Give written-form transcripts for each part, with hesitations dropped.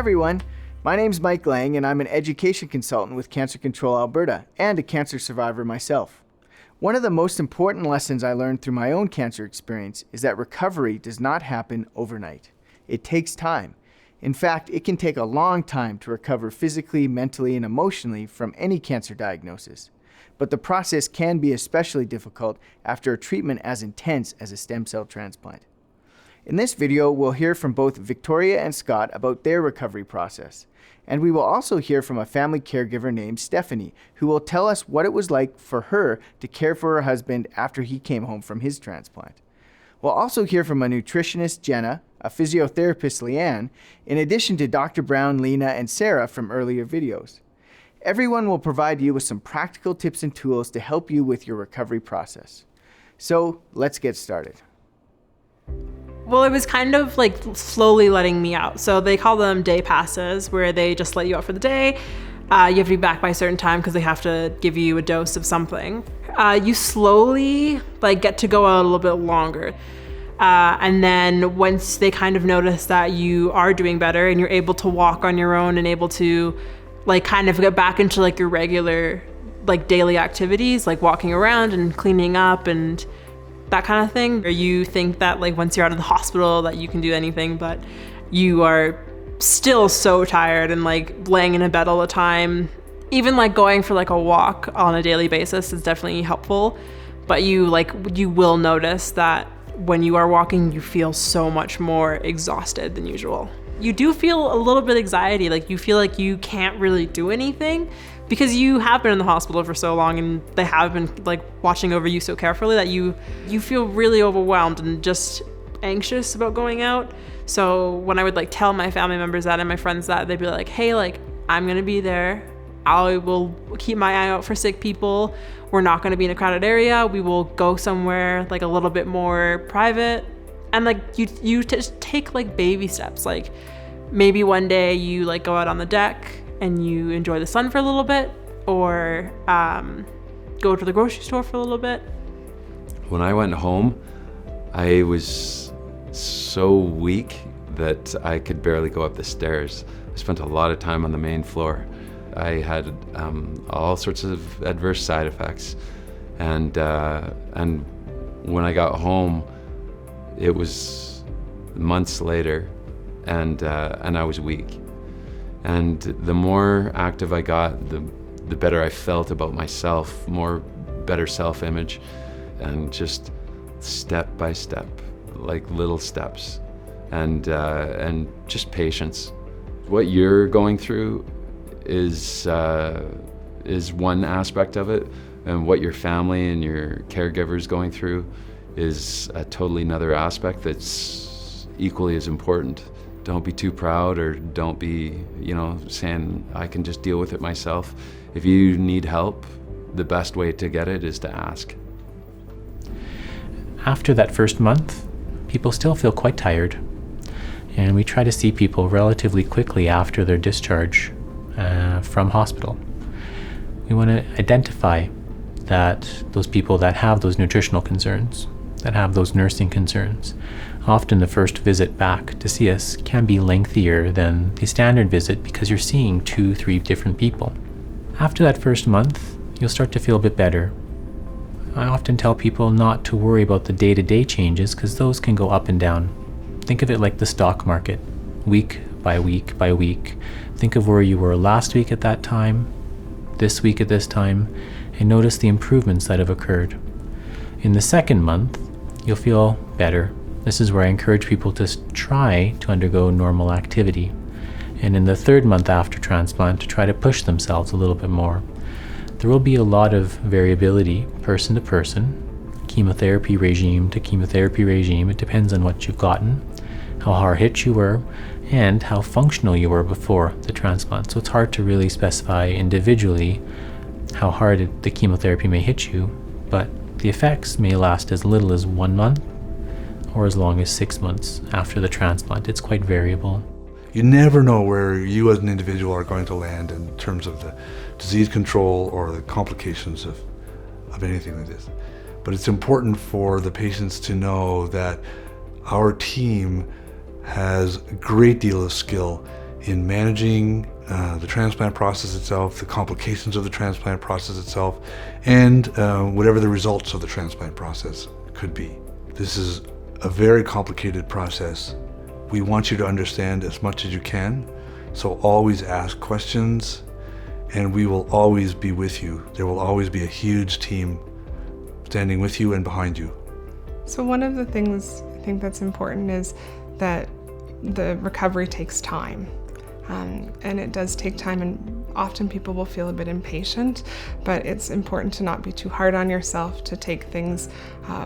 everyone, my name's Mike Lang and I'm an education consultant with Cancer Control Alberta and a cancer survivor myself. One of the most important lessons I learned through my own cancer experience is that recovery does not happen overnight. It takes time. In fact, it can take a long time to recover physically, mentally, and emotionally from any cancer diagnosis. But the process can be especially difficult after a treatment as intense as a stem cell transplant. In this video, we'll hear from both Victoria and Scott about their recovery process. And we will also hear from a family caregiver named Stephanie, who will tell us what it was like for her to care for her husband after he came home from his transplant. We'll also hear from a nutritionist, Jenna, a physiotherapist, Leanne, in addition to Dr. Brown, Lena, and Sarah from earlier videos. Everyone will provide you with some practical tips and tools to help you with your recovery process. So let's get started. Well, it was kind of like slowly letting me out. So they call them day passes, where they just let you out for the day. You have to be back by a certain time because they have to give you a dose of something. You slowly get to go out a little bit longer. And then once they kind of notice that you are doing better and you're able to walk on your own and able to kind of get back into your regular daily activities, like walking around and cleaning up and that kind of thing, or you think that once you're out of the hospital that you can do anything, but you are still so tired and laying in a bed all the time. Even going for a walk on a daily basis is definitely helpful, but you will notice that when you are walking, you feel so much more exhausted than usual. You do feel a little bit of anxiety, you feel like you can't really do anything because you have been in the hospital for so long and they have been watching over you so carefully that you feel really overwhelmed and just anxious about going out. So when I would tell my family members that and my friends that, they'd be like, hey, I'm gonna be there. I will keep my eye out for sick people. We're not gonna be in a crowded area. We will go somewhere a little bit more private. And you just take baby steps. Maybe one day you go out on the deck and you enjoy the sun for a little bit, or go to the grocery store for a little bit. When I went home, I was so weak that I could barely go up the stairs. I spent a lot of time on the main floor. I had all sorts of adverse side effects, and when I got home, it was months later, and I was weak. And the more active I got, the better I felt about myself, better self-image, and just step by step, little steps, and just patience. What you're going through is one aspect of it, and what your family and your caregiver is going through is a totally another aspect that's equally as important. Don't be too proud, or don't be, saying I can just deal with it myself. If you need help, the best way to get it is to ask. After that first month, people still feel quite tired, and we try to see people relatively quickly after their discharge from hospital. We want to identify that those people that have those nutritional concerns, that have those nursing concerns, often the first visit back to see us can be lengthier than the standard visit because you're seeing 2-3 different people. After that first month, you'll start to feel a bit better. I often tell people not to worry about the day-to-day changes because those can go up and down. Think of it like the stock market, week by week by week. Think of where you were last week at that time, this week at this time, and notice the improvements that have occurred. In the second month, you'll feel better. This is where I encourage people to try to undergo normal activity. And in the third month after transplant, to try to push themselves a little bit more. There will be a lot of variability person to person, chemotherapy regime to chemotherapy regime. It depends on what you've gotten, how hard hit you were, and how functional you were before the transplant. So it's hard to really specify individually how hard the chemotherapy may hit you, but the effects may last as little as 1 month or as long as 6 months after the transplant. It's quite variable. You never know where you as an individual are going to land in terms of the disease control or the complications of anything like this. But it's important for the patients to know that our team has a great deal of skill in managing the transplant process itself, the complications of the transplant process itself, and whatever the results of the transplant process could be. This is a very complicated process. We want you to understand as much as you can, so always ask questions, and we will always be with you. There will always be a huge team standing with you and behind you. So one of the things I think that's important is that the recovery takes time. And it does take time, and often people will feel a bit impatient, but it's important to not be too hard on yourself, to take things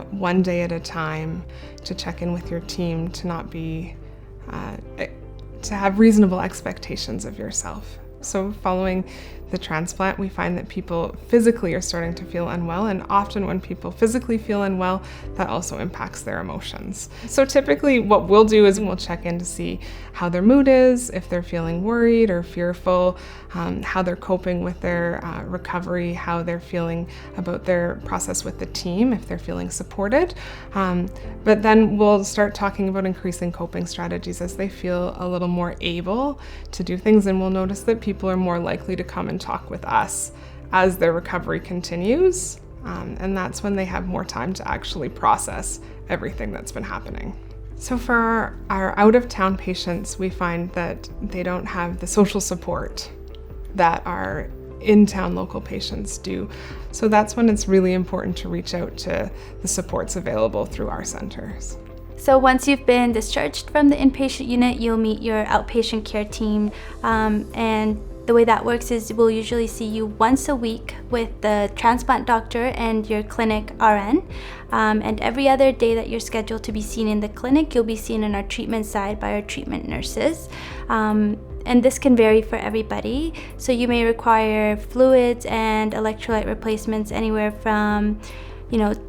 one day at a time, to check in with your team, to not be, to have reasonable expectations of yourself. So following the transplant, we find that people physically are starting to feel unwell, and often when people physically feel unwell, that also impacts their emotions. So typically what we'll do is we'll check in to see how their mood is, if they're feeling worried or fearful, how they're coping with their recovery, how they're feeling about their process with the team, if they're feeling supported. But then we'll start talking about increasing coping strategies as they feel a little more able to do things, and we'll notice that people are more likely to come and talk with us as their recovery continues, and that's when they have more time to actually process everything that's been happening. So for our out-of-town patients, we find that they don't have the social support that our in-town local patients do. So that's when it's really important to reach out to the supports available through our centers. So once you've been discharged from the inpatient unit, you'll meet your outpatient care team, and the way that works is we'll usually see you once a week with the transplant doctor and your clinic RN. And every other day that you're scheduled to be seen in the clinic, you'll be seen in our treatment side by our treatment nurses. And this can vary for everybody. So you may require fluids and electrolyte replacements anywhere from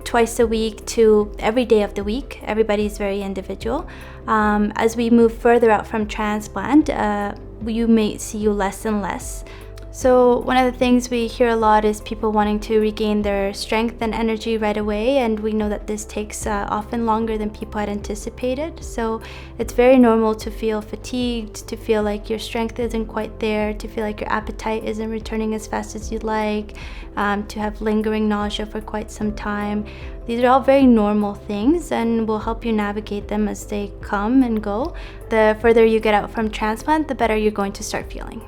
twice a week to every day of the week. Everybody's very individual. As we move further out from transplant, you may see you less and less. So one of the things we hear a lot is people wanting to regain their strength and energy right away, and we know that this takes often longer than people had anticipated. So it's very normal to feel fatigued, to feel like your strength isn't quite there, to feel like your appetite isn't returning as fast as you'd like, to have lingering nausea for quite some time. These are all very normal things, and we'll help you navigate them as they come and go. The further you get out from transplant, the better you're going to start feeling.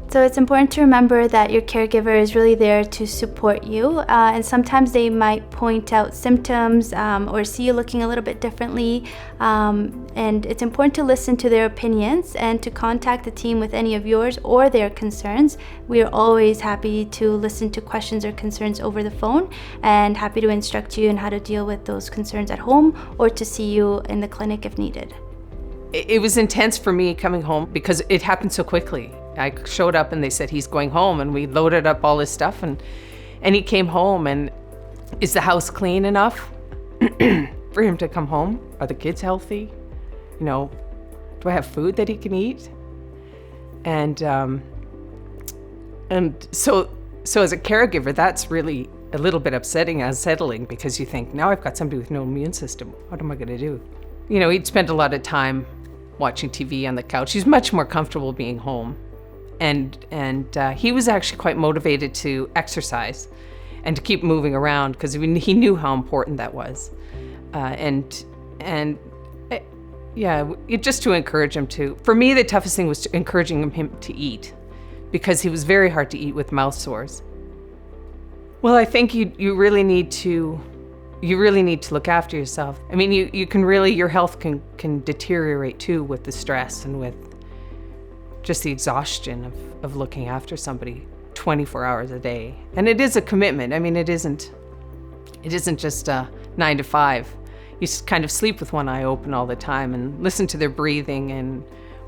So it's important to remember that your caregiver is really there to support you, and sometimes they might point out symptoms or see you looking a little bit differently, and it's important to listen to their opinions and to contact the team with any of yours or their concerns. We are always happy to listen to questions or concerns over the phone, and happy to instruct you on how to deal with those concerns at home or to see you in the clinic if needed. It was intense for me coming home because it happened so quickly. I showed up and they said he's going home, and we loaded up all his stuff, and he came home. And is the house clean enough for him to come home? Are the kids healthy? Do I have food that he can eat? And so as a caregiver, that's really a little bit upsetting, unsettling, because you think, now I've got somebody with no immune system. What am I going to do? He'd spent a lot of time watching TV on the couch. He's much more comfortable being home. And he was actually quite motivated to exercise and to keep moving around because he knew how important that was. Just to encourage him to. For me, the toughest thing was encouraging him to eat, because he was very hard to eat with mouth sores. Well, I think you really need to look after yourself. I mean, you can really, your health can deteriorate too with the stress and with just the exhaustion of looking after somebody 24 hours a day. And it is a commitment. I mean, it isn't just 9 to 5. You kind of sleep with one eye open all the time and listen to their breathing and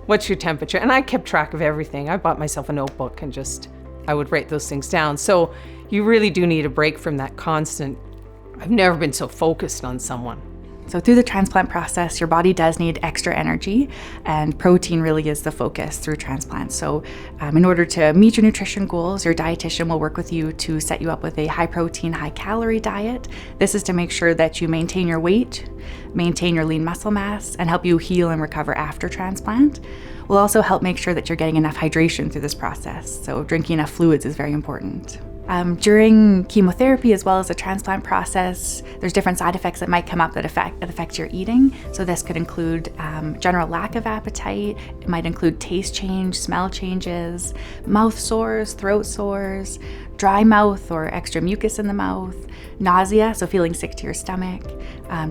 what's your temperature. And I kept track of everything. I bought myself a notebook and I would write those things down. So you really do need a break from that constant. I've never been so focused on someone. So through the transplant process, your body does need extra energy, and protein really is the focus through transplant. So in order to meet your nutrition goals, your dietitian will work with you to set you up with a high protein, high calorie diet. This is to make sure that you maintain your weight, maintain your lean muscle mass, and help you heal and recover after transplant. We'll also help make sure that you're getting enough hydration through this process. So drinking enough fluids is very important. During chemotherapy as well as the transplant process, there's different side effects that might come up that affect your eating. So this could include general lack of appetite. It might include taste change, smell changes, mouth sores, throat sores, dry mouth or extra mucus in the mouth, nausea, so feeling sick to your stomach,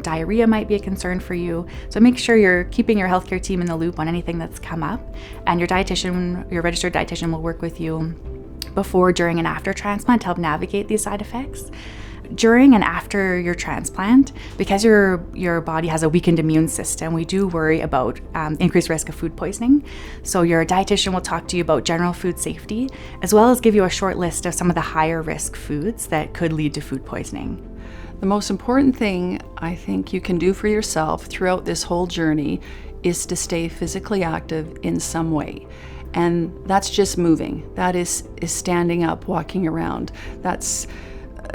diarrhea might be a concern for you. So make sure you're keeping your healthcare team in the loop on anything that's come up, and your dietitian, your registered dietitian, will work with you before, during, and after transplant to help navigate these side effects. During and after your transplant, because your body has a weakened immune system, we do worry about increased risk of food poisoning. So your dietitian will talk to you about general food safety, as well as give you a short list of some of the higher risk foods that could lead to food poisoning. The most important thing I think you can do for yourself throughout this whole journey is to stay physically active in some way. And that's just moving. That is standing up, walking around. That's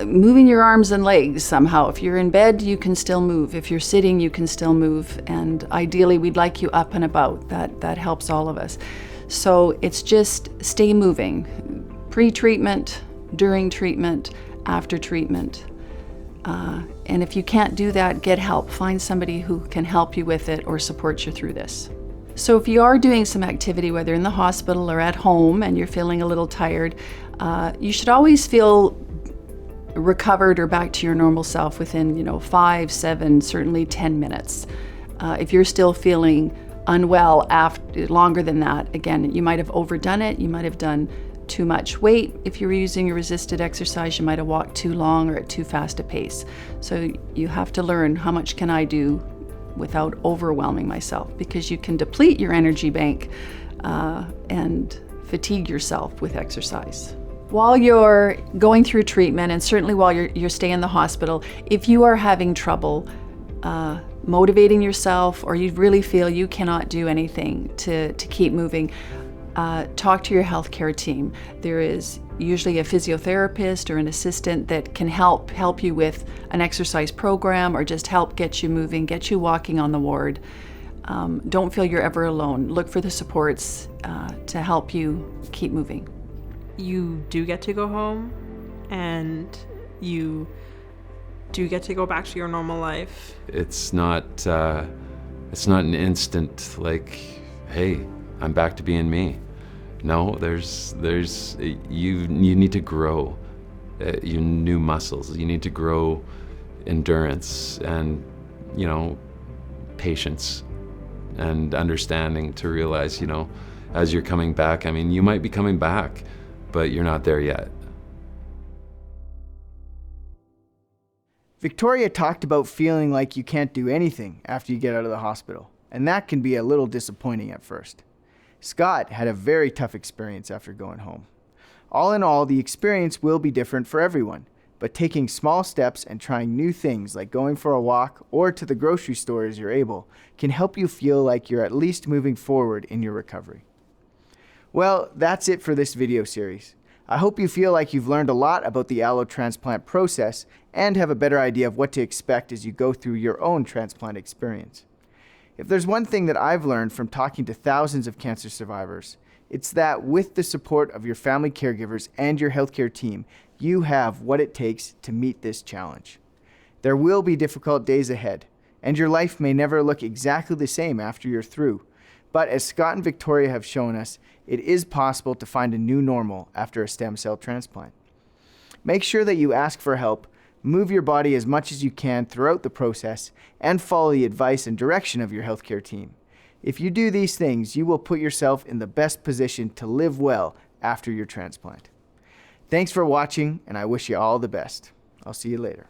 moving your arms and legs somehow. If you're in bed, you can still move. If you're sitting, you can still move. And ideally, we'd like you up and about. That helps all of us. So it's just stay moving. Pre-treatment, during treatment, after treatment. And if you can't do that, get help. Find somebody who can help you with it or support you through this. So if you are doing some activity, whether in the hospital or at home, and you're feeling a little tired, you should always feel recovered or back to your normal self within, 5, 7, certainly 10 minutes. If you're still feeling unwell after longer than that, again, you might have overdone it. You might have done too much weight. If you were using a resisted exercise, you might have walked too long or at too fast a pace. So you have to learn, how much can I do without overwhelming myself, because you can deplete your energy bank and fatigue yourself with exercise. While you're going through treatment, and certainly while you're staying in the hospital, if you are having trouble motivating yourself, or you really feel you cannot do anything to keep moving, talk to your healthcare team. There is usually a physiotherapist or an assistant that can help you with an exercise program, or just help get you moving, get you walking on the ward. Don't feel you're ever alone. Look for the supports to help you keep moving. You do get to go home, and you do get to go back to your normal life. It's not an instant like, hey, I'm back to being me. No, there's you need to grow your new muscles. You need to grow endurance and, patience and understanding to realize, as you're coming back, you might be coming back, but you're not there yet. Victoria talked about feeling like you can't do anything after you get out of the hospital, and that can be a little disappointing at first. Scott had a very tough experience after going home. All in all, the experience will be different for everyone, but taking small steps and trying new things like going for a walk or to the grocery store as you're able can help you feel like you're at least moving forward in your recovery. Well, that's it for this video series. I hope you feel like you've learned a lot about the allotransplant process and have a better idea of what to expect as you go through your own transplant experience. If there's one thing that I've learned from talking to thousands of cancer survivors, it's that with the support of your family caregivers and your healthcare team, you have what it takes to meet this challenge. There will be difficult days ahead, and your life may never look exactly the same after you're through. But as Scott and Victoria have shown us, it is possible to find a new normal after a stem cell transplant. Make sure that you ask for help, move your body as much as you can throughout the process, and follow the advice and direction of your healthcare team. If you do these things, you will put yourself in the best position to live well after your transplant. Thanks for watching, and I wish you all the best. I'll see you later.